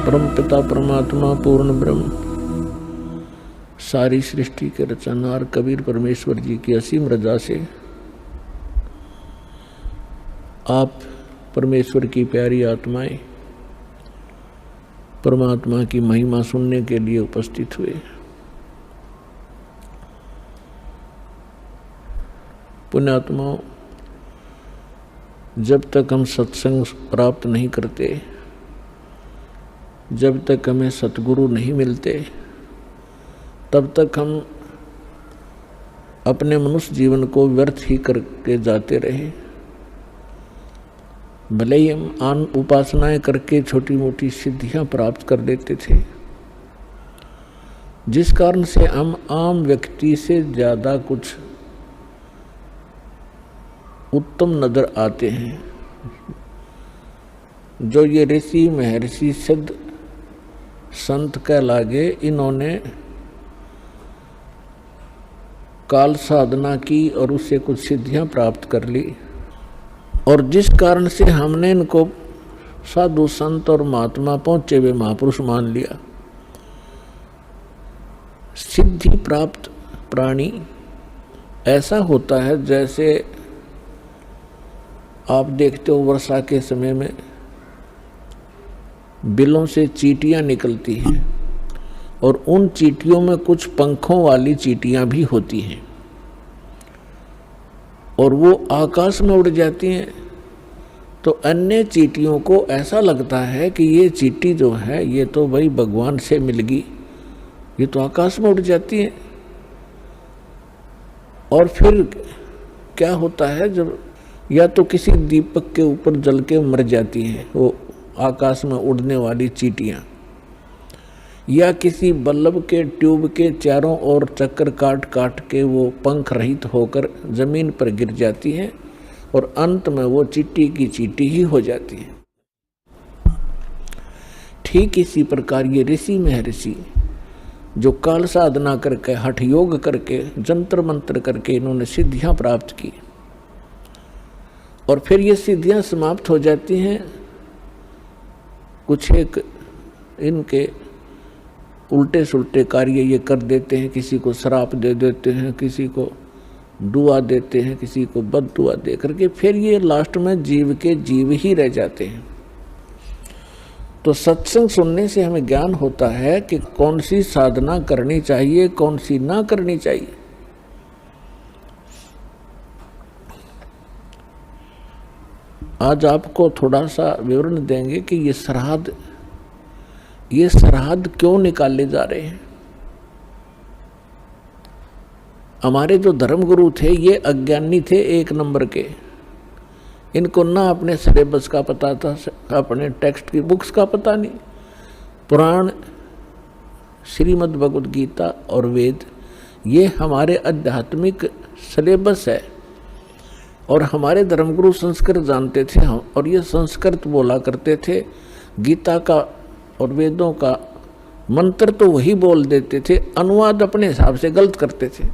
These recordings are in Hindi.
परम पिता परमात्मा पूर्ण ब्रह्म सारी सृष्टि के रचनहार कबीर परमेश्वर जी की असीम रजा से आप परमेश्वर की प्यारी आत्माएं परमात्मा की महिमा सुनने के लिए उपस्थित हुए। पुण्यात्माओं, जब तक हम सत्संग प्राप्त नहीं करते, जब तक हमें सतगुरु नहीं मिलते, तब तक हम अपने मनुष्य जीवन को व्यर्थ ही करके जाते रहे। भले ही हम आन उपासनाएं करके छोटी मोटी सिद्धियां प्राप्त कर लेते थे, जिस कारण से हम आम व्यक्ति से ज़्यादा कुछ उत्तम नजर आते हैं। जो ये ऋषि महर्षि सिद्ध संत कहलागे, इन्होंने काल साधना की और उससे कुछ सिद्धियां प्राप्त कर ली, और जिस कारण से हमने इनको साधु संत और महात्मा पहुंचे हुए महापुरुष मान लिया। सिद्धि प्राप्त प्राणी ऐसा होता है जैसे आप देखते हो वर्षा के समय में बिलों से चींटियां निकलती हैं, और उन चींटियों में कुछ पंखों वाली चींटियां भी होती हैं, और वो आकाश में उड़ जाती हैं। तो अन्य चींटियों को ऐसा लगता है कि ये चींटी जो है ये तो भाई भगवान से मिल गई, ये तो आकाश में उड़ जाती है। और फिर क्या होता है, जब या तो किसी दीपक के ऊपर जल के मर जाती हैं वो आकाश में उड़ने वाली चींटियां, या किसी बल्ब के ट्यूब के चारों ओर चक्कर काट काट के वो पंख रहित होकर जमीन पर गिर जाती हैं, और अंत में वो चींटी की चींटी ही हो जाती है। ठीक इसी प्रकार ये ऋषि महर्षि जो काल साधना करके, हठ योग करके, जंतर मंत्र करके इन्होंने सिद्धियां प्राप्त की, और फिर ये सिद्धियां समाप्त हो जाती हैं। कुछ एक इनके उल्टे सुल्टे कार्य ये कर देते हैं, किसी को श्राप दे देते हैं, किसी को दुआ देते हैं, किसी को बद दुआ दे करके फिर ये लास्ट में जीव के जीव ही रह जाते हैं। तो सत्संग सुनने से हमें ज्ञान होता है कि कौन सी साधना करनी चाहिए, कौन सी ना करनी चाहिए। आज आपको थोड़ा सा विवरण देंगे कि ये श्राद्ध क्यों निकाले जा रहे हैं। हमारे जो धर्मगुरु थे ये अज्ञानी थे एक नंबर के। इनको ना अपने सिलेबस का पता था, अपने टेक्स्ट की बुक्स का पता नहीं। पुराण, श्रीमद् भगवद गीता और वेद ये हमारे आध्यात्मिक सिलेबस है, और हमारे धर्मगुरु संस्कृत जानते थे हम, और ये संस्कृत बोला करते थे। गीता का और वेदों का मंत्र तो वही बोल देते थे, अनुवाद अपने हिसाब से गलत करते थे,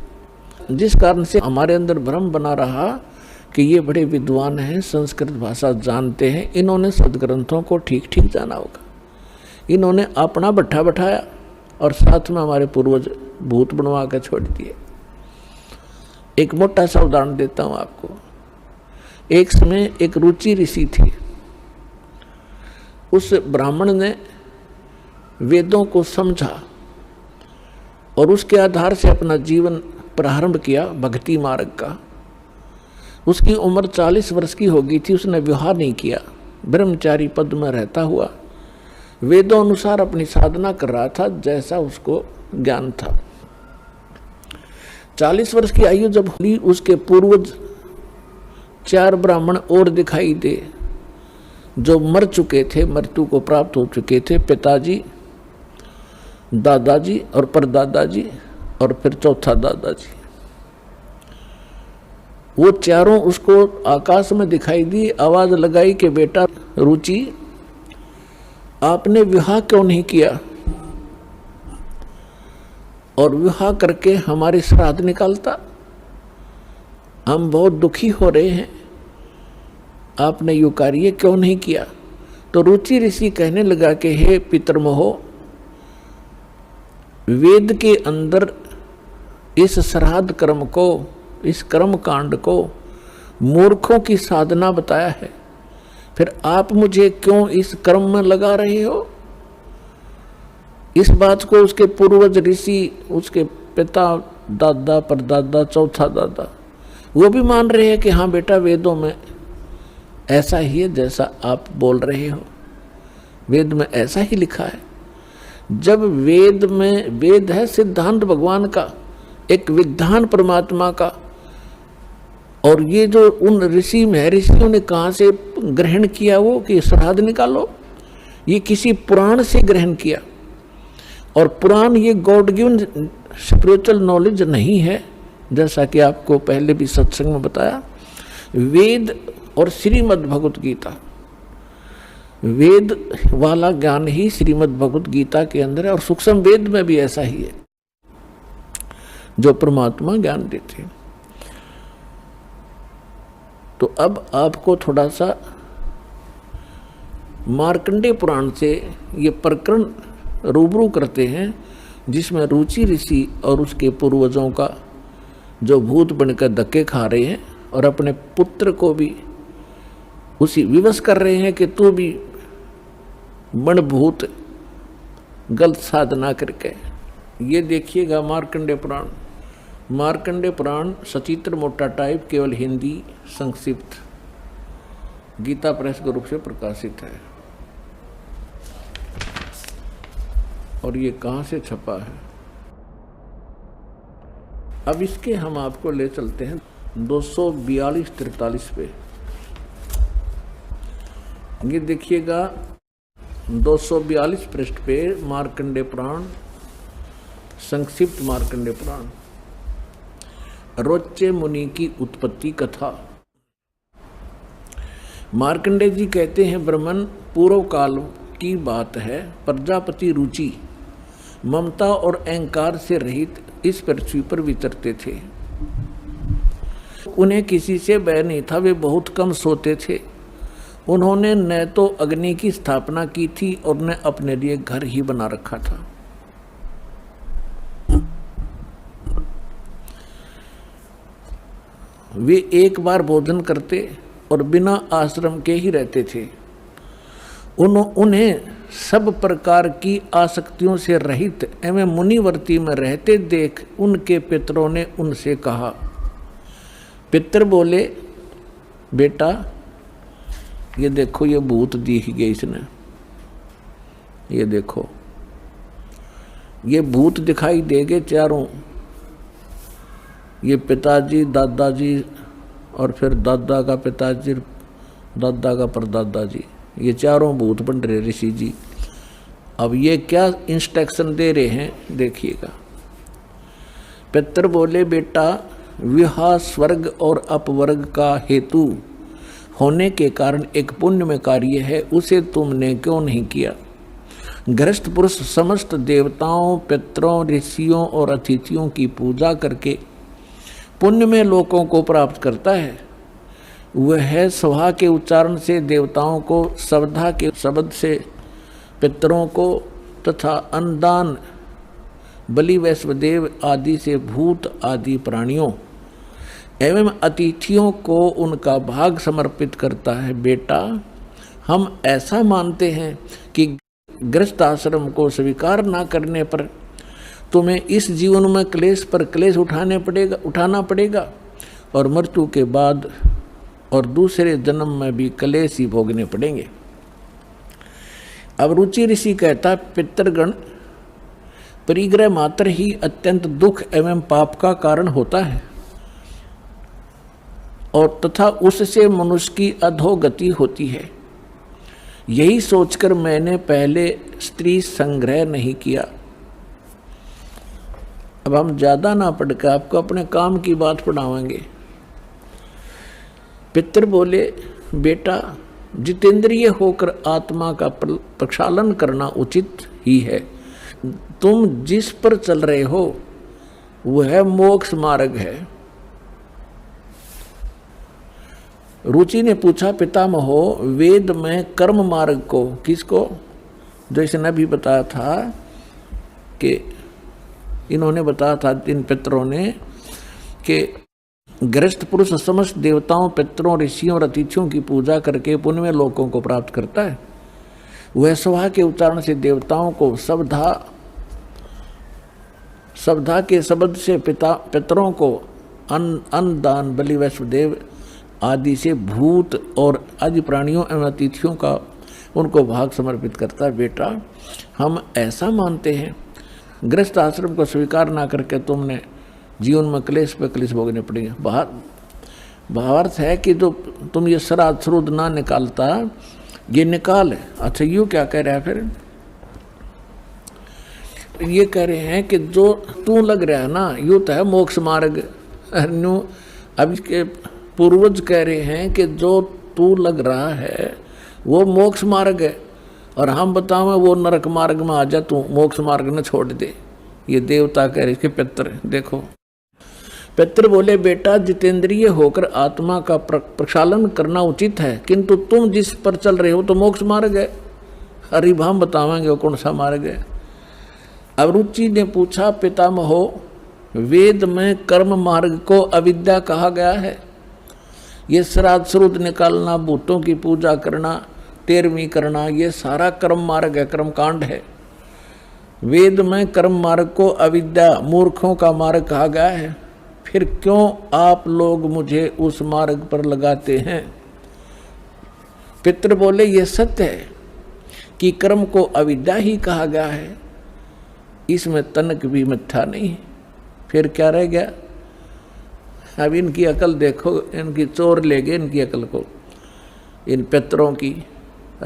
जिस कारण से हमारे अंदर भ्रम बना रहा कि ये बड़े विद्वान हैं, संस्कृत भाषा जानते हैं, इन्होंने सदग्रंथों को ठीक ठीक जाना होगा। इन्होंने अपना भट्ठा बैठाया और साथ में हमारे पूर्वज भूत बनवा कर छोड़ दिए। एक मोटा सा उदाहरण देता हूँ आपको। एक समय एक रुचि ऋषि थे। उस ब्राह्मण ने वेदों को समझा और उसके आधार से अपना जीवन प्रारंभ किया भक्ति मार्ग का। उसकी उम्र 40 वर्ष की हो गई थी, उसने विवाह नहीं किया, ब्रह्मचारी पद में रहता हुआ वेदों अनुसार अपनी साधना कर रहा था जैसा उसको ज्ञान था। 40 वर्ष की आयु जब हुई, उसके पूर्वज 4 ब्राह्मण और दिखाई दे जो मर चुके थे, मृत्यु को प्राप्त हो चुके थे। पिताजी, दादाजी और परदादाजी, और फिर चौथा दादाजी। वो चारों उसको आकाश में दिखाई दी। आवाज लगाई कि बेटा रुचि, आपने विवाह क्यों नहीं किया, और विवाह करके हमारे श्राद्ध निकालता, हम बहुत दुखी हो रहे हैं, आपने यो कार्य क्यों नहीं किया। तो रुचि ऋषि कहने लगा कि हे पितरमोह, वेद के अंदर इस श्राद्ध कर्म को, इस कर्म कांड को मूर्खों की साधना बताया है, फिर आप मुझे क्यों इस कर्म में लगा रहे हो? इस बात को उसके पूर्वज ऋषि, उसके पिता, दादा, परदादा, चौथा दादा, वो भी मान रहे हैं कि हाँ बेटा, वेदों में ऐसा ही है जैसा आप बोल रहे हो, वेद में ऐसा ही लिखा है। जब वेद में, वेद है सिद्धांत भगवान का, एक विधान परमात्मा का, और ये जो उन ऋषि महर्षियों ने कहाँ से ग्रहण किया वो कि श्राद्ध निकालो, ये किसी पुराण से ग्रहण किया। और पुराण ये गॉड गिवन स्पिरिचुअल नॉलेज नहीं है, जैसा कि आपको पहले भी सत्संग में बताया। वेद और श्रीमद् भगवत गीता, वेद वाला ज्ञान ही श्रीमद् भगवत गीता के अंदर है, और सूक्ष्म वेद में भी ऐसा ही है जो परमात्मा ज्ञान देते हैं। तो अब आपको थोड़ा सा मार्कंडेय पुराण से ये प्रकरण रूबरू करते हैं, जिसमें रुचि ऋषि और उसके पूर्वजों का जो भूत बनकर धक्के खा रहे हैं और अपने पुत्र को भी उसी विवश कर रहे हैं कि तू भी बन भूत, गलत साधना करके। ये देखिएगा मार्कंडेय पुराण। मार्कंडेय पुराण सचित्र मोटा टाइप, केवल हिंदी संक्षिप्त, गीता प्रेस के रूप से प्रकाशित है। और ये कहाँ से छपा है? अब इसके हम आपको ले चलते हैं 242-43 पे। ये देखिएगा 242 पृष्ठ पे मार्कंडेय पुराण, संक्षिप्त मार्कंडेय पुराण, रोच्चे मुनि की उत्पत्ति कथा। मार्कंडेय जी कहते हैं, ब्रह्मन पूर्व काल की बात है, प्रजापति रुचि, ममता और अहंकार से रहित इस पृथ्वी पर विचरते थे। उन्हें किसी से भय नहीं था, वे बहुत कम सोते थे। उन्होंने न तो अग्नि की स्थापना की थी और न अपने लिए घर ही बना रखा था। वे एक बार भोजन करते और बिना आश्रम के ही रहते थे। उन्हें सब प्रकार की आसक्तियों से रहित एवं मुनिवर्ती में रहते देख उनके पितरों ने उनसे कहा। पितर बोले, बेटा ये देखो, ये भूत दिख गए इसने, ये देखो, ये भूत दिखाई देंगे चारों, ये पिताजी, दादाजी और फिर दादा का पिताजी, दादा का परदादा जी, ये चारों भूत बन रहे ऋषि जी। अब ये क्या इंस्ट्रक्शन दे रहे हैं देखिएगा। पितर बोले, बेटा विवाह स्वर्ग और अपवर्ग का हेतु होने के कारण एक पुण्य में कार्य है, उसे तुमने क्यों नहीं किया? गृहस्थ पुरुष समस्त देवताओं, पितरों, ऋषियों और अतिथियों की पूजा करके पुण्य में लोगों को प्राप्त करता है। वह स्वाहा के उच्चारण से देवताओं को, श्रद्धा के शब्द से पितरों को तथा अन्नदान, बलि वैश्वदेव आदि से भूत आदि प्राणियों एवं अतिथियों को उनका भाग समर्पित करता है। बेटा हम ऐसा मानते हैं कि गृहस्थ आश्रम को स्वीकार न करने पर तुम्हें इस जीवन में क्लेश पर क्लेश उठाना पड़ेगा और मृत्यु के बाद और दूसरे जन्म में भी क्लेश ही भोगने पड़ेंगे। अब रुचि ऋषि कहता, पितृगण परिग्रह मात्र ही अत्यंत दुख एवं पाप का कारण होता है और तथा उससे मनुष्य की अधोगति होती है। यही सोचकर मैंने पहले स्त्री संग्रह नहीं किया। अब हम ज्यादा ना पढ़कर आपको अपने काम की बात पढ़ाएंगे। पितर बोले, बेटा जितेंद्रिय होकर आत्मा का प्रक्षालन करना उचित ही है। तुम जिस पर चल रहे हो वह मोक्ष मार्ग है। रुचि ने पूछा, पितामहो वेद में कर्म मार्ग को, किसको, जैसे ने भी बताया था कि इन्होंने बताया था इन पितरों ने कि गृहस्थ पुरुष समस्त देवताओं, पितरों, ऋषियों और अतिथियों की पूजा करके पुण्य लोकों को प्राप्त करता है। वह स्वाहा के उच्चारण से देवताओं को सवधा के शब्द से पितरों को अन्न दान, बलि, वैष्णदेव आदि से भूत और आदि प्राणियों एवं अतिथियों का उनको भाग समर्पित करता है। बेटा, हम ऐसा मानते हैं, गृहस्थ आश्रम को स्वीकार ना करके तुमने जीवन में क्लेश पे क्लेश भोगने पड़ेंगे। भावार्थ है कि जो तुम ये श्राद्ध श्रुद्ध ना निकालता, ये निकाल है। अच्छा, यूँ क्या कह रहा है फिर? ये कह रहे हैं कि जो तू लग रहा है ना, यूँ तो है मोक्ष मार्ग। अब इसके पूर्वज कह रहे हैं कि जो तू लग रहा है वो मोक्ष मार्ग है, और हम बताओ वो नरक मार्ग में आ जा, तू मोक्ष मार्ग न छोड़ दे। ये देवता कह रहे, इसके पितर देखो। पितर बोले, बेटा जितेंद्रिय होकर आत्मा का प्रक्षालन करना उचित है, किंतु तुम जिस पर चल रहे हो तो मोक्ष मार्ग है। अरे हम बतावेंगे वो कौन सा मार्ग है। अब रुचि ने पूछा, पितामहो वेद में कर्म मार्ग को अविद्या कहा गया है। ये श्राद्ध श्रुद्ध निकालना, भूतों की पूजा करना, तेरहवीं करना, ये सारा कर्म मार्ग है, कर्म कांड है। वेद में कर्म मार्ग को अविद्या, मूर्खों का मार्ग कहा गया है। फिर क्यों आप लोग मुझे उस मार्ग पर लगाते हैं? पितर बोले, ये सत्य है कि कर्म को अविद्या ही कहा गया है, इसमें तनक भी मिथ्या नहीं। फिर क्या रह गया? अब इनकी अकल देखो, इनकी चोर ले गए इनकी अकल को, इन पितरों की,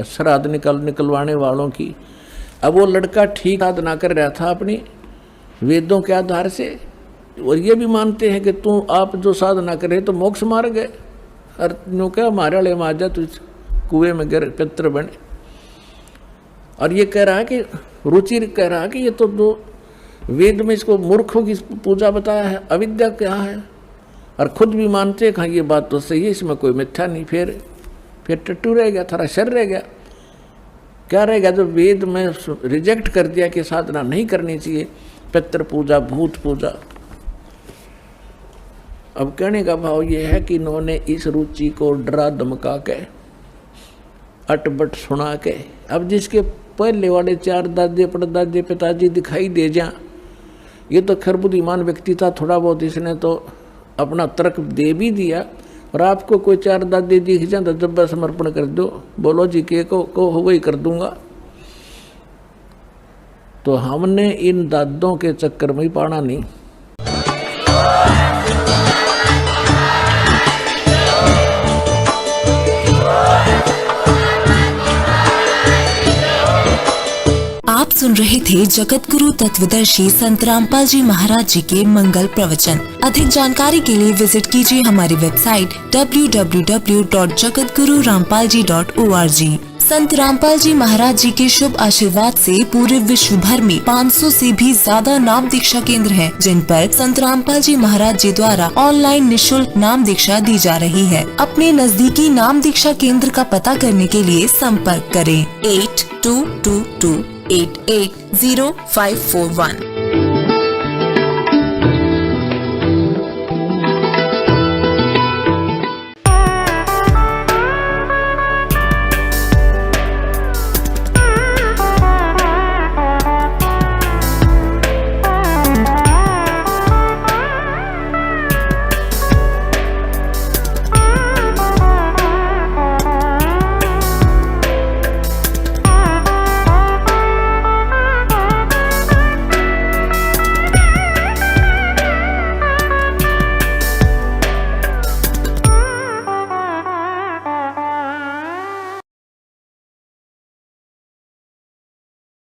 श्राद्ध निकलवाने वालों की। अब वो लड़का ठीक साधना कर रहा था अपनी वेदों के आधार से, और ये भी मानते हैं कि तू आप जो साधना करे तो मोक्ष मार्ग है। और यूँ क्या हमारे वाले में आ जा, तू कुएं में गिर पितर बने। और ये कह रहा है कि रुचि कह रहा है कि ये तो दो वेद में इसको मूर्खों की पूजा बताया है, अविद्या क्या है, और खुद भी मानते हैं ये बात तो सही है, इसमें कोई मिथ्या नहीं। फिर टट्टू रह गया, थारा शर रह गया। क्या रह गया? जो वेद में रिजेक्ट कर दिया कि साधना नहीं करनी चाहिए, पितर पूजा, भूत पूजा। अब कहने का भाव ये है कि इन्होंने इस रुचि को डरा धमका के, अटबट सुना के, अब जिसके पहले वाले 4 दादे परदादे पिताजी दिखाई दे जा, ये तो खैर बुद्धिमान व्यक्ति था, थोड़ा बहुत इसने तो अपना तर्क दे भी दिया। और आपको कोई 4 दादे दिख जाए तो जब समर्पण कर दो, बोलो जी के को वही कर दूंगा। तो हमने इन दादों के चक्कर में ही पाना नहीं। आप सुन रहे थे जगत गुरु तत्वदर्शी संत रामपाल जी महाराज जी के मंगल प्रवचन। अधिक जानकारी के लिए विजिट कीजिए हमारी वेबसाइट www.jagatgururampalji.org। संत रामपाल जी महाराज जी के शुभ आशीर्वाद से पूरे विश्व भर में 500 से भी ज्यादा नाम दीक्षा केंद्र हैं, जिन पर संत रामपाल जी महाराज जी द्वारा ऑनलाइन निःशुल्क नाम दीक्षा दी जा रही है। अपने नजदीकी नाम दीक्षा केंद्र का पता करने के लिए संपर्क करें 8222880541।